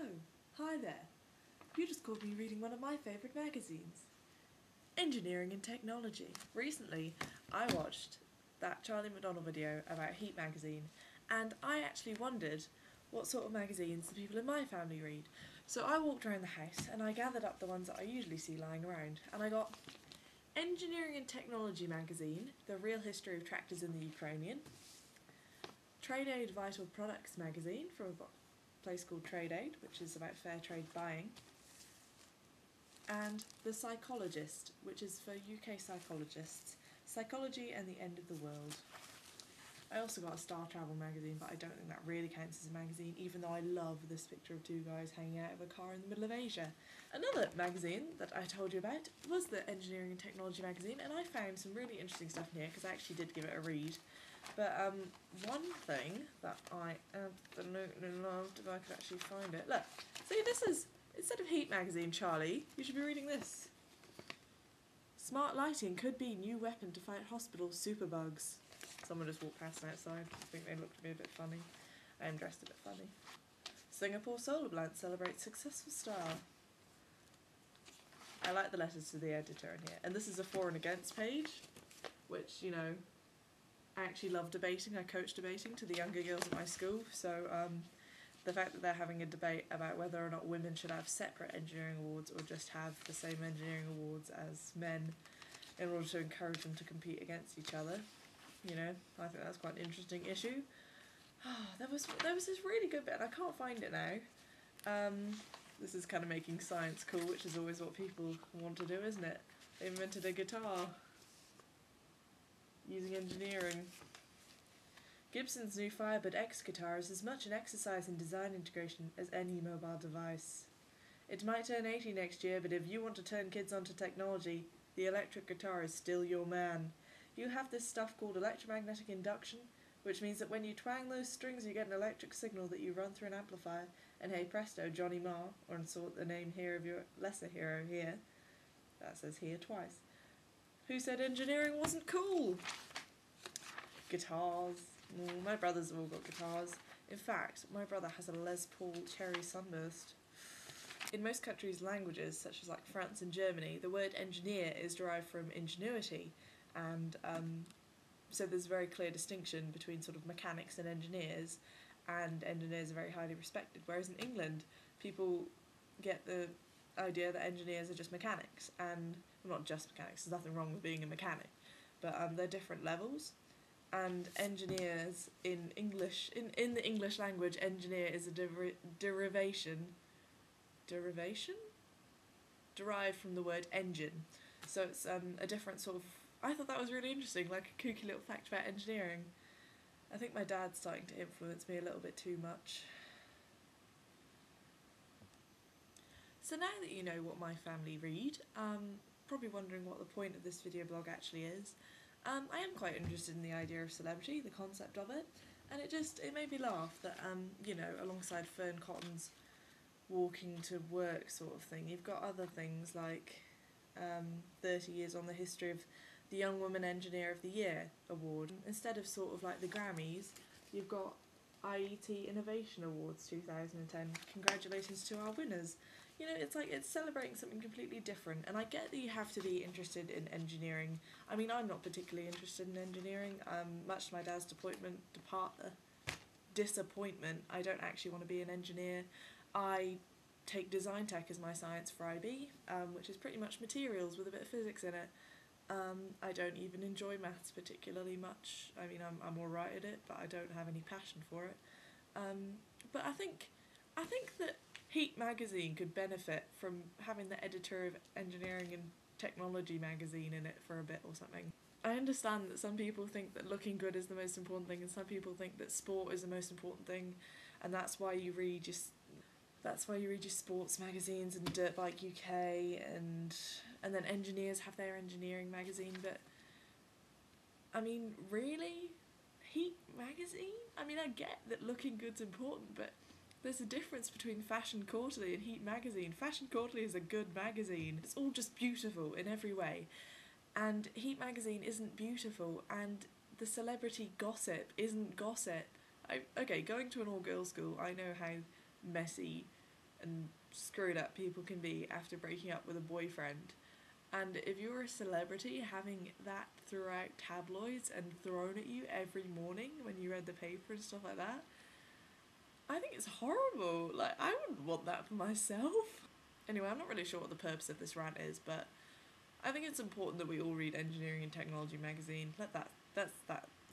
Oh, hi there. You just caught me reading one of my favourite magazines, Engineering and Technology. Recently, I watched that Charlie McDonnell video about Heat magazine, and I actually wondered what sort of magazines the people in my family read. So I walked around the house and I gathered up the ones that I usually see lying around, and I got Engineering and Technology magazine, The Real History of Tractors in the Ukrainian, Trade Aid Vital Products magazine from a place called Trade Aid, which is about fair trade buying, and The Psychologist, which is for UK psychologists, Psychology and the End of the World. I also got a Star Travel magazine, but I don't think that really counts as a magazine, even though I love this picture of two guys hanging out of a car in the middle of Asia. Another magazine that I told you about was the Engineering and Technology magazine, and I found some really interesting stuff in here because I actually did give it a read. But one thing that I absolutely loved, if I could actually find it, look, see, this is, instead of Heat magazine, Charlie, you should be reading this. Smart lighting could be new weapon to fight hospital superbugs. Someone just walked past outside. I think they looked at me a bit funny. I am dressed a bit funny. Singapore Solar Plant celebrates successful style. I like the letters to the editor in here. And this is a for and against page, which, you know, I actually love debating. I coach debating to the younger girls at my school, so the fact that they're having a debate about whether or not women should have separate engineering awards or just have the same engineering awards as men in order to encourage them to compete against each other, you know, I think that's quite an interesting issue. There was this really good bit, and I can't find it now. This is kind of making science cool, which is always what people want to do, isn't it? They invented a guitar using engineering. Gibson's new Firebird X guitar is as much an exercise in design integration as any mobile device. It might turn 80 next year, but if you want to turn kids onto technology, the electric guitar is still your man. You have this stuff called electromagnetic induction, which means that when you twang those strings you get an electric signal that you run through an amplifier, and hey presto, Johnny Marr, or insert the name here of your lesser hero here, that says here twice. Who said engineering wasn't cool? Guitars. My brothers have all got guitars. In fact, my brother has a Les Paul Cherry Sunburst. In most countries' languages, such as like France and Germany, the word engineer is derived from ingenuity, and so there's a very clear distinction between sort of mechanics and engineers are very highly respected, whereas in England people get the idea that engineers are just mechanics, and well, not just mechanics, there's nothing wrong with being a mechanic, but they're different levels, and engineers in English, in the English language, engineer is a derivation derived from the word engine, so it's a different sort of. I thought that was really interesting, like a kooky little fact about engineering. I think my dad's starting to influence me a little bit too much. So now that you know what my family read, probably wondering what the point of this video blog actually is. I am quite interested in the idea of celebrity, the concept of it, and it made me laugh that, you know, alongside Fern Cotton's walking to work sort of thing, you've got other things like 30 years on the history of the Young Woman Engineer of the Year award. Instead of sort of like the Grammys, you've got IET Innovation Awards 2010. Congratulations to our winners. You know, it's like it's celebrating something completely different, and I get that you have to be interested in engineering. I mean, I'm not particularly interested in engineering, much to my dad's disappointment. I don't actually want to be an engineer. I take design tech as my science for IB, which is pretty much materials with a bit of physics in it. I don't even enjoy maths particularly much. I mean, I'm alright at it, but I don't have any passion for it. But I think that Heat magazine could benefit from having the editor of Engineering and Technology magazine in it for a bit or something. I understand that some people think that looking good is the most important thing, and some people think that sport is the most important thing, and that's why you read your sports magazines and Dirt Bike UK, and then engineers have their engineering magazine, but I mean, really? Heat magazine? I mean, I get that looking good's important, but there's a difference between Fashion Quarterly and Heat magazine. Fashion Quarterly is a good magazine. It's all just beautiful in every way, and Heat magazine isn't beautiful, and the celebrity gossip isn't gossip. Okay, going to an all-girls school, I know how messy and screwed up people can be after breaking up with a boyfriend. And if you're a celebrity, having that throughout tabloids and thrown at you every morning when you read the paper and stuff like that, I think it's horrible. Like, I wouldn't want that for myself. Anyway, I'm not really sure what the purpose of this rant is, but I think it's important that we all read Engineering and Technology magazine. That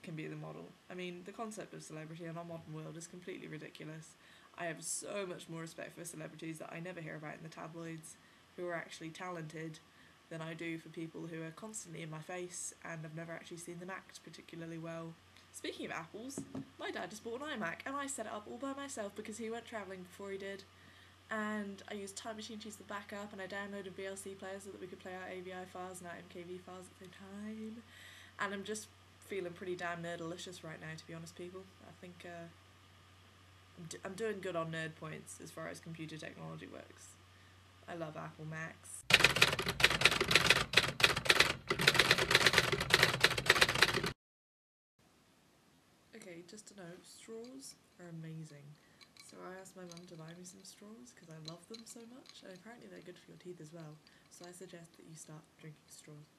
can be the model. I mean, the concept of celebrity in our modern world is completely ridiculous. I have so much more respect for celebrities that I never hear about in the tabloids, who are actually talented, than I do for people who are constantly in my face and I've never actually seen them act particularly well. Speaking of apples, my dad just bought an iMac and I set it up all by myself because he went travelling before he did. And I used Time Machine to use the backup, and I downloaded VLC players so that we could play our AVI files and our MKV files at the same time. And I'm just feeling pretty damn nerdalicious right now, to be honest, people. I think I'm doing good on nerd points as far as computer technology works. I love Apple Macs. Okay, just to note, straws are amazing. So I asked my mum to buy me some straws because I love them so much, and apparently they're good for your teeth as well. So I suggest that you start drinking straws.